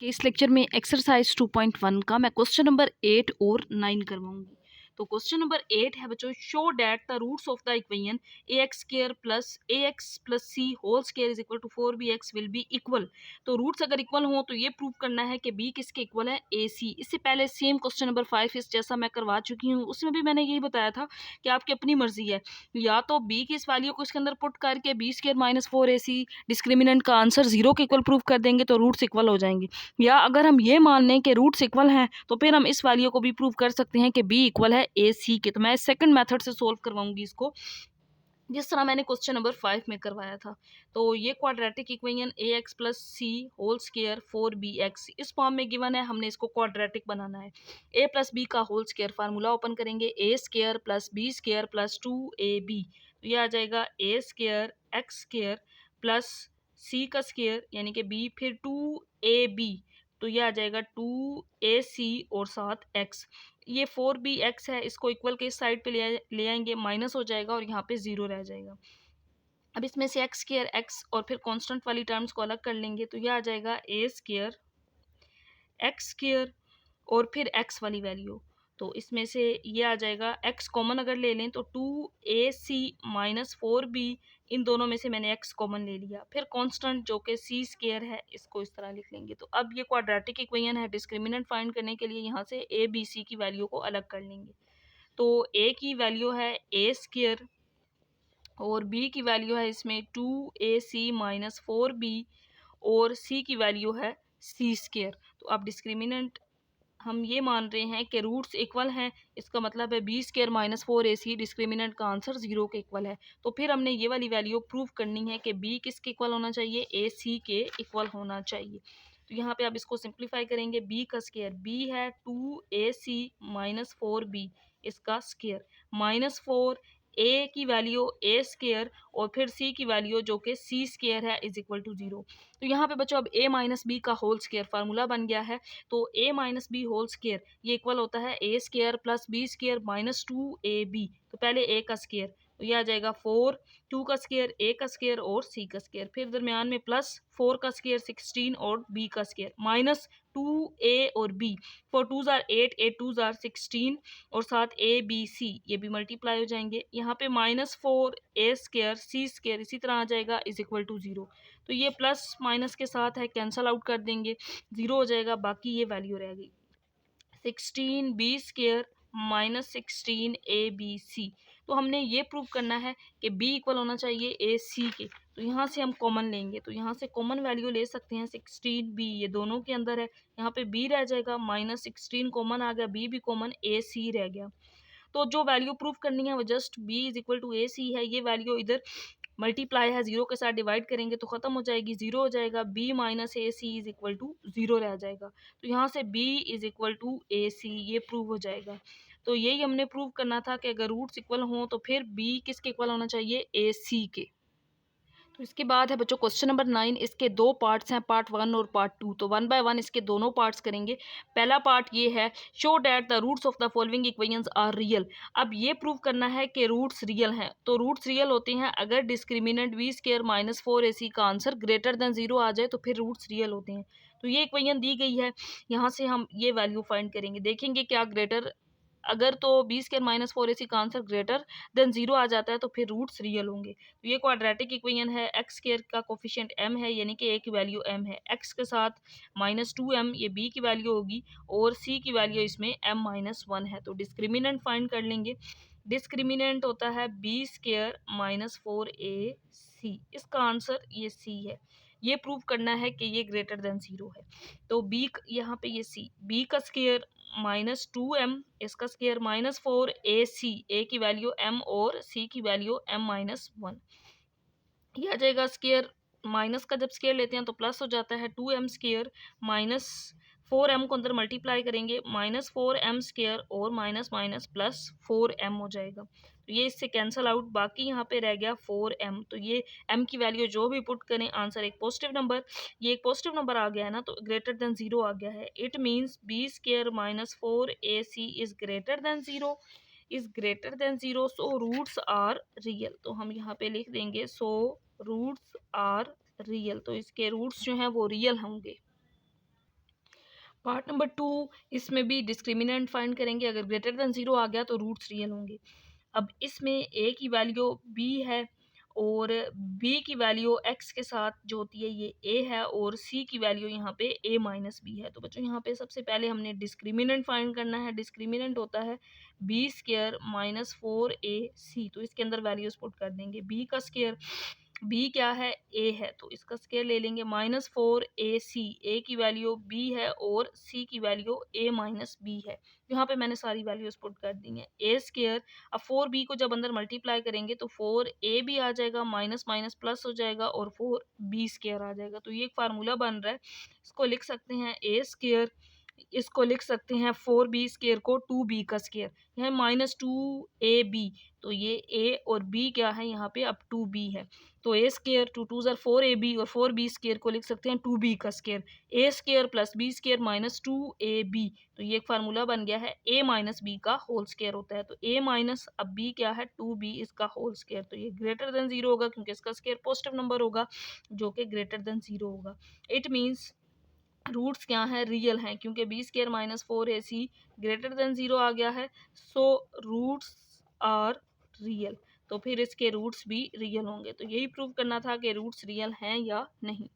कि इस लेक्चर में एक्सरसाइज 2.1 का मैं क्वेश्चन नंबर 8 और 9 करवाऊंगी। तो क्वेश्चन नंबर 8 है बच्चों, show that the roots of the equation ax square plus C whole square is equal to 4bx will be equal. तो रूट्स अगर इक्वल हो तो ये प्रूव करना है कि b किसके इक्वल है, ac। इससे पहले सेम क्वेश्चन नंबर 5 इस जैसा मैं करवा चुकी हूँ, उसमें भी मैंने यही बताया था कि आपकी अपनी मर्जी है, या तो b की इस वैल्यू को इसके अंदर पुट करके b square minus 4ac discriminant का आंसर 0 के इक्वल प्रूव कर देंगे तो रूट्स इक्वल हो जाएंगे, या अगर हम ये मान लें कि रूट्स इक्वल हैं तो फिर हम इस वैल्यू को भी प्रूव कर सकते हैं कि बी इक्वल है ए सी के। तो मैं सेकंड मेथड से सोल्व करवाऊंगी इसको, जिस तरह मैंने क्वेश्चन नंबर 5 में करवाया था। तो ये क्वाड्रेटिक इक्वेशन ए x plus C whole square 4bx इस फॉर्म में गिवन है, हमने इसको क्वाड्रेटिक बनाना है। ए प्लस बी का होल स्क्वायर फार्मूला ओपन करेंगे, a square plus b square plus 2ab। तो ये आ जाएगा a square x square plus c का स्क्वायर यानी कि बी, फिर 2ab। तो ये आ जाएगा 2ac और साथ x। ये 4bx है, इसको इक्वल के इस साइड पे ले आएंगे, माइनस हो जाएगा और यहाँ पे 0 रह जाएगा। अब इसमें से एक्स स्क्वायर एक्स और फिर कांस्टेंट वाली टर्म्स को अलग कर लेंगे, तो यह आ जाएगा ए स्क्वायर एक्स स्क्वायर और फिर x वाली वैल्यू। तो इसमें से ये आ जाएगा x कॉमन अगर ले लें तो 2ac माइनस 4b, इन दोनों में से मैंने x कॉमन ले लिया, फिर कांस्टेंट जो कि c स्क्वायर है इसको इस तरह लिख लेंगे। तो अब ये क्वाड्रेटिक इक्वेशन है, डिस्क्रिमिनेंट फाइंड करने के लिए यहाँ से a b c की वैल्यू को अलग कर लेंगे। तो a की वैल्यू है a स्क्वायर और b की वैल्यू है इसमें 2ac माइनस 4b और c की वैल्यू है c स्क्वायर। तो अब डिस्क्रिमिनेंट हम ये मान रहे हैं कि रूट्स इक्वल हैं, इसका मतलब है B square minus 4ac discriminant का आंसर 0 के इक्वल है। तो फिर हमने ये वाली वैल्यू प्रूव करनी है कि बी किसके इक्वल होना चाहिए, ए सी के इक्वल होना चाहिए। तो यहाँ पे आप इसको सिंप्लीफाई करेंगे, बी का स्क्वायर बी है 2ac माइनस 4b इसका स्क्वायर माइनस 4 ए की वैल्यू ए स्क्वायर और फिर सी की वैल्यू जो कि सी स्क्वायर है इज इक्वल टू 0। तो यहाँ पे बच्चों अब a माइनस बी का होल स्क्वायर फार्मूला बन गया है। तो a minus b whole square ये इक्वल होता है a square plus b square minus 2ab। तो पहले a का स्क्वायर, तो ये आ जाएगा 4, 2 का स्क्वायर, a का स्क्वायर और c का स्क्वायर, फिर दरमियान में प्लस 4 का स्क्वायर 16 और b का स्क्वायर माइनस 2a और b, 4 2s are 8, 8 2s are 16 और साथ a b c ये भी मल्टीप्लाई हो जाएंगे। यहाँ पे minus 4 a square c square इसी तरह आ जाएगा इज इक्वल टू 0। तो ये प्लस माइनस के साथ है, कैंसल आउट कर देंगे, 0 हो जाएगा, बाकी ये वैल्यू रह गई 16b स्क्वायर माइनस 16abc। तो हमने ये प्रूव करना है कि b इक्वल होना चाहिए ए सी के। तो यहाँ से हम कॉमन लेंगे, तो यहाँ से कॉमन वैल्यू ले सकते हैं 16b, ये दोनों के अंदर है, यहाँ पे b रह जाएगा माइनस 16 कॉमन आ गया, b भी कॉमन ए सी रह गया। तो जो वैल्यू प्रूव करनी है वो just b is equal to A c है, ये वैल्यू इधर मल्टीप्लाई है, 0 के साथ डिवाइड करेंगे तो खत्म हो जाएगी, 0 हो जाएगा, b minus A C is equal to 0 रह जाएगा। तो यहाँ से b is equal to A C ये प्रूव हो जाएगा। तो यही हमने प्रूव करना था कि अगर रूट्स इक्वल हों तो फिर b किसके इक्वल होना चाहिए, ए सी के। तो इसके बाद है बच्चों क्वेश्चन नंबर 9, इसके दो पार्ट्स हैं, पार्ट 1 और पार्ट 2। तो 1 बाय 1 इसके दोनों पार्ट्स करेंगे। पहला पार्ट ये है, show that the roots of the following equations are real. अब ये प्रूव करना है कि रूट्स रियल हैं। तो रूट्स रियल होते हैं अगर discriminant B square minus 4ac का आंसर ग्रेटर देन 0 आ जाए तो फिर रूट्स रियल होते हैं। तो ये इक्वेशन दी गई है, यहाँ से हम ये वैल्यू फाइंड करेंगे, देखेंगे क्या ग्रेटर, अगर तो बी स्क्वायर माइनस 4ac का आंसर ग्रेटर देन 0 आ जाता है तो फिर रूट्स रियल होंगे। तो ये क्वाड्रेटिक इक्वेशन है, एक्स स्क्वायर का कोफिशिएंट m है यानी कि a की वैल्यू m है, x के साथ माइनस 2m ये b की वैल्यू होगी और c की वैल्यू इसमें m माइनस 1 है। तो डिस्क्रिमिनेंट फाइंड कर लेंगे, डिस्क्रिमिनेंट होता है b स्क्वायर माइनस 4ac, इसका आंसर ये c है। ये प्रूव करना है कि ये ग्रेटर देन 0 है। तो b यहाँ पे ये c, b का स्क्वायर माइनस 2m इसका स्क्वायर माइनस 4ac, a की वैल्यू m और c की वैल्यू m माइनस 1, ये आ जाएगा स्क्वायर, माइनस का जब स्क्वायर लेते हैं तो प्लस हो जाता है, 2m स्क्वायर माइनस 4m को अंदर मल्टीप्लाई करेंगे माइनस 4m स्क्वायर और माइनस माइनस प्लस 4m हो जाएगा। तो ये इससे कैंसल आउट, बाकी यहाँ पे रह गया 4m। तो ये m की वैल्यू जो भी पुट करें आंसर एक पॉजिटिव नंबर, ये एक पॉजिटिव नंबर आ गया है ना, तो ग्रेटर देन 0 आ गया है। It means b square minus 4ac is greater than 0, is greater than 0, so roots are real. तो हम यहाँ पे लिख देंगे सो रूट्स आर रियल, तो इसके रूट्स जो हैं वो रियल होंगे। पार्ट नंबर 2, इसमें भी डिस्क्रिमिनेंट फाइंड करेंगे। अगर ग्रेटर देन 0 आ गया तो रूट्स रियल होंगे। अब इसमें a की वैल्यू b है और b की वैल्यू x के साथ जो होती है ये a है और c की वैल्यू यहाँ पे a माइनस b है। तो बच्चों यहाँ पे सबसे पहले हमने डिस्क्रिमिनेंट फाइंड करना है। डिस्क्रिमिनेंट होता है b स्क्वायर माइनस 4ac। तो इसके अंदर वैल्यूज पुट कर देंगे। b का स्क्वायर, b क्या है, a है, तो इसका स्क्वायर ले लेंगे माइनस 4ac। a की वैल्यू b है और c की वैल्यू a माइनस b है। यहाँ पे मैंने सारी वैल्यूज पुट कर दी हैं। a स्क्वायर, अब 4b को जब अंदर मल्टीप्लाई करेंगे तो 4a भी आ जाएगा, माइनस माइनस प्लस हो जाएगा और 4b स्क्वायर आ जाएगा। तो ये एक फार्मूला बन रहा है, इसको लिख सकते हैं a स्क्वायर, इसको लिख सकते हैं 4b स्क्वायर को 2b का स्क्वायर, यह माइनस 2ab। तो ये a और b क्या है यहाँ पे, अब 2b है। तो a स्क्वायर 2 2 4ab और 4b स्क्वायर को लिख सकते हैं 2b का square. a square plus b square minus 2ab। तो ये एक फार्मूला बन गया है, a माइनस b का होल स्क्वायर होता है। तो a माइनस अब b क्या है, 2b, इसका होल स्क्वायर। तो ये ग्रेटर देन 0 होगा क्योंकि इसका स्क्वायर पॉजिटिव नंबर होगा जो कि ग्रेटर देन 0 होगा। इट मीन्स रूट्स क्या हैं, रियल हैं, क्योंकि B square minus 4ac greater than 0 आ गया है। सो रूट्स आर रियल, तो फिर इसके रूट्स भी रियल होंगे। तो यही प्रूव करना था कि रूट्स रियल हैं या नहीं।